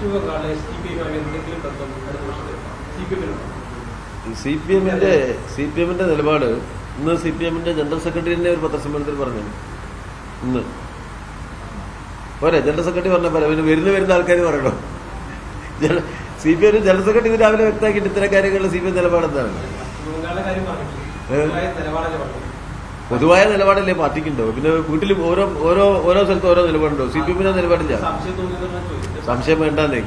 C P എമ്മിന്റെ നിലപാട് ഇന്ന് സി പി എമ്മിന്റെ ജനറൽ സെക്രട്ടറി തന്നെ ഒരു പത്രസമ്മേളനത്തിൽ പറഞ്ഞു. ഇന്ന് പോരെ ജനറൽ സെക്രട്ടറി പറഞ്ഞ പോലെ പിന്നെ വരുന്ന ആൾക്കാർ പറയണോ? C P M general secretary രാവിലെ വ്യക്തമാക്കിയിട്ട് ഇത്തരം കാര്യങ്ങളിൽ സി പി എം നിലപാട് എന്താണ്? പൊതുവായ നിലപാടല്ലേ പാർട്ടിക്കുണ്ടോ? പിന്നെ വീട്ടിൽ ഓരോ സ്ഥലത്ത് ഓരോ നിലപാടുണ്ടോ? സി പി എമ്മിന്റെ നിലപാടില്ല. സംശയം വേണ്ടെന്നേ.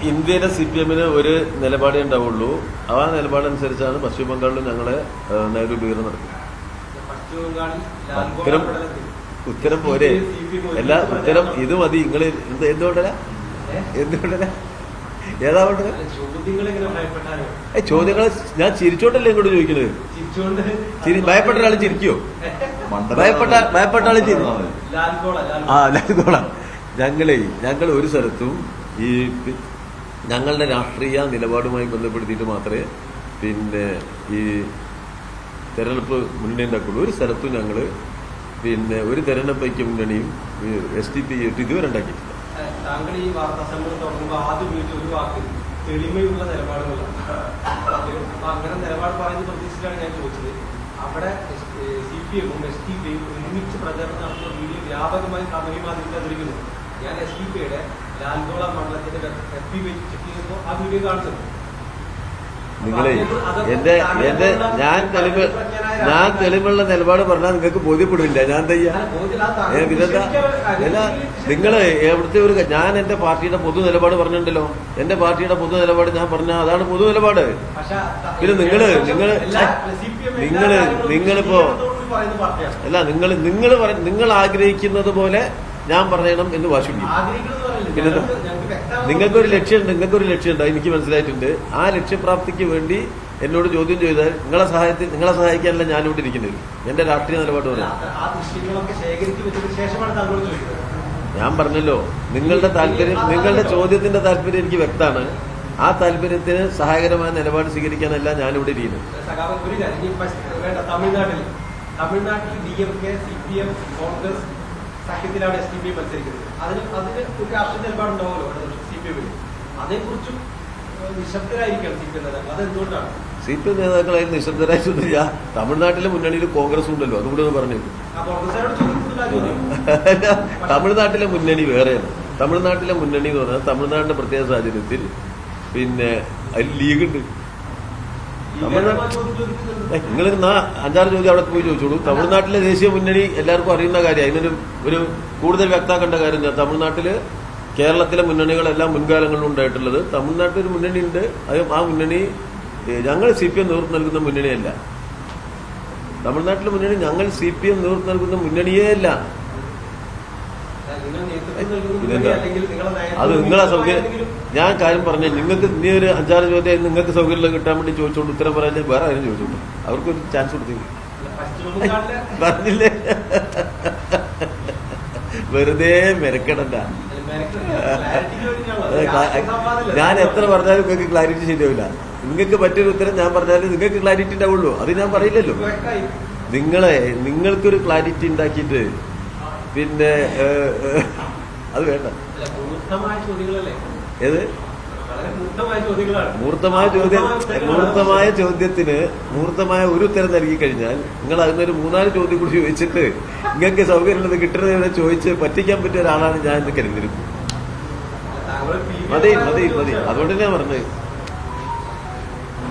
ഇന്ത്യയിലെ സി പി എമ്മിന് ഒരു നിലപാടേ ഉണ്ടാവുള്ളൂ. ആ നിലപാടനുസരിച്ചാണ് പശ്ചിമ ബംഗാളിൽ ഞങ്ങളെ നൈരൂപീകരണം നടക്കുന്നത്. ഉത്തരം പോരെ? അല്ല, ഉത്തരം ഇത് മതി. നിങ്ങൾ എന്തുകൊണ്ടല്ല ഏതാ വേണ്ടത്? ചോദ്യങ്ങൾ ഞാൻ ചിരിച്ചോണ്ടല്ലേ ഇങ്ങോട്ട് ചോദിക്കുന്നത്. ഭയപ്പെട്ട ഒരാൾ ചിരിക്കോ? ഭയപ്പെട്ട ആള് ചിരിക്കും. ലാൽഗോള. ഞങ്ങൾ ഒരു സ്ഥലത്തും ഈ ഞങ്ങളുടെ രാഷ്ട്രീയ നിലപാടുമായി ബന്ധപ്പെടുത്തിയിട്ട് മാത്രമേ പിന്നെ ഈ തെരഞ്ഞെടുപ്പ് മുന്നണി ഉണ്ടാക്കുള്ളൂ. ഒരു സ്ഥലത്തും ഞങ്ങള് പിന്നെ ഒരു തെരഞ്ഞെടുപ്പ് ഐക്യ മുന്നണിയും SDP ഇതുവരെ ഉണ്ടാക്കിയിട്ടില്ല. താങ്കൾ ഈ വാർത്താ സമ്മേളനം തുടങ്ങുമ്പോൾ ആദ്യം ഉപയോഗിച്ച ഒരു വാക്ക് തെളിമയുള്ള നിലപാടുകളാണ്. അപ്പൊ അങ്ങനെ നിലപാട് പറയുന്ന പ്രതീക്ഷിച്ചാണ് ഞാൻ ചോദിച്ചത്. അവിടെ CPM-ഉം SDP-യും ഒരുമിച്ച് പ്രചരണം നടത്തുന്ന വീഡിയോ വ്യാപകമായി സമൂഹ മാധ്യമത്തിൽ അതിരിക്കുന്നു. ഞാൻ SDP-യുടെ ലാൽഗോള മണ്ഡലത്തിന്റെ FB പേജ് ചെക്ക് ചെയ്യുമ്പോൾ ആ വീഡിയോ കാണിച്ചത്. നിങ്ങളെ ഞാൻ തെളിവുള്ള നിലപാട് പറഞ്ഞാൽ നിങ്ങൾക്ക് ബോധ്യപ്പെടില്ല. ഞാൻ തയ്യാ പിന്നെന്താ? അല്ല, നിങ്ങള് എവിടുത്തെ ഞാൻ എന്റെ പാർട്ടിയുടെ പൊതു നിലപാട് പറഞ്ഞിട്ടുണ്ടല്ലോ. എന്റെ പാർട്ടിയുടെ പൊതു നിലപാട് ഞാൻ പറഞ്ഞ അതാണ് പൊതു നിലപാട്. പിന്നെ നിങ്ങളിപ്പോ അല്ല നിങ്ങൾ ആഗ്രഹിക്കുന്നത് പോലെ ഞാൻ പറയണം എന്ന് വാശിപ്പിക്കും. പിന്നെ നിങ്ങൾക്കൊരു ലക്ഷ്യമുണ്ട്, എനിക്ക് മനസ്സിലായിട്ടുണ്ട്. ആ ലക്ഷ്യപ്രാപ്തിക്ക് വേണ്ടി എന്നോട് ചോദ്യം ചെയ്താൽ നിങ്ങളെ സഹായിക്കാനല്ല ഞാനിവിടെ ഇരിക്കുന്നത്. എന്റെ രാഷ്ട്രീയ നിലപാട് പറയാം. ഞാൻ പറഞ്ഞല്ലോ, നിങ്ങളുടെ ചോദ്യത്തിന്റെ താല്പര്യം എനിക്ക് വ്യക്തമാണ്. ആ താല്പര്യത്തിന് സഹായകരമായ നിലപാട് സ്വീകരിക്കാനല്ല ഞാനിവിടെ ഇരിക്കുന്നത്. തമിഴ്നാട്ടിൽ DMK, CPM, കോൺഗ്രസ് സഖ്യത്തിലാണ് SDP മത്സരിക്കുന്നത്. അതിന് ഒരു രാഷ്ട്രീയ നിലപാടുണ്ടാവുമല്ലോ CPM-ൽ. അതേക്കുറിച്ചും നിശബ്ദരായിരിക്കണം CPM നേതാക്കൾ. അതെന്തുകൊണ്ടാണ്? CPM നേതാക്കളായി നിശബ്ദരായിട്ടൊന്നുമില്ല. തമിഴ്നാട്ടിലെ മുന്നണിയിൽ കോൺഗ്രസ് ഉണ്ടല്ലോ, അതുകൂടെ ഒന്ന് പറഞ്ഞു. തമിഴ്നാട്ടിലെ മുന്നണി വേറെയാണ്. തമിഴ്നാട്ടിലെ മുന്നണി എന്ന് പറഞ്ഞാൽ തമിഴ്നാടിന്റെ പ്രത്യേക സാഹചര്യത്തിൽ പിന്നെ അതിൽ ലീഗുണ്ട്. നിങ്ങൾ 5-6 ചോദ്യം അവിടെ പോയി ചോദിച്ചോളൂ. തമിഴ്നാട്ടിലെ ദേശീയ മുന്നണി എല്ലാവർക്കും അറിയുന്ന കാര്യം. അതിനൊരു കൂടുതൽ വ്യക്തമാക്കേണ്ട കാര്യം ഞാൻ തമിഴ്നാട്ടില് കേരളത്തിലെ മുന്നണികളെല്ലാം മുൻകാലങ്ങളിലും ഉണ്ടായിട്ടുള്ളത്. തമിഴ്നാട്ടിൽ ഒരു മുന്നണി ഉണ്ട്. ആ മുന്നണി ഞങ്ങൾ CPM നേതൃത്വം നൽകുന്ന മുന്നണിയല്ല. തമിഴ്നാട്ടിലെ മുന്നണി ഞങ്ങൾ CPM നേതൃത്വം നൽകുന്ന മുന്നണിയേ അല്ല. അത് നിങ്ങളെ സൗകര്യം. ഞാൻ കാര്യം പറഞ്ഞ നിങ്ങൾക്ക് ഇനി ഒരു 5-6 ചോദ്യം നിങ്ങൾക്ക് സൗകര്യം കിട്ടാൻ വേണ്ടി ചോദിച്ചോണ്ട് ഉത്തരം പറയാൻ വേറെ ആരും ചോദിച്ചോണ്ട് അവർക്കൊരു ചാൻസ് കൊടുത്തില്ല. പറഞ്ഞില്ലേ? വെറുതെ മെനക്കെടണ്ട. ഞാൻ എത്ര പറഞ്ഞാലും നിങ്ങൾക്ക് ക്ലാരിറ്റി ശരിയാവില്ല. നിങ്ങൾക്ക് പറ്റിയൊരു ഉത്തരം ഞാൻ പറഞ്ഞാലും നിങ്ങൾക്ക് ക്ലാരിറ്റി ഉണ്ടാവുള്ളൂ. അത് ഞാൻ പറയില്ലല്ലോ. നിങ്ങൾക്കൊരു ക്ലാരിറ്റി ഉണ്ടാക്കിയിട്ട് പിന്നെ അത് വേണ്ട. ഏത് മൂർത്തമായ ഒരു ഉത്തരം നൽകി കഴിഞ്ഞാൽ നിങ്ങൾ അതിനൊരു 3-4 ചോദ്യം കൂടി ചോദിച്ചിട്ട് നിങ്ങൾക്ക് സൗകര്യമുള്ളത് കിട്ടുന്നതിനെ ചോദിച്ച് പറ്റിക്കാൻ പറ്റിയ ഒരാളാണ് ഞാൻ എന്ന് കരുതിയിരുന്നു. മതി. അതുകൊണ്ട് ഞാൻ പറഞ്ഞത്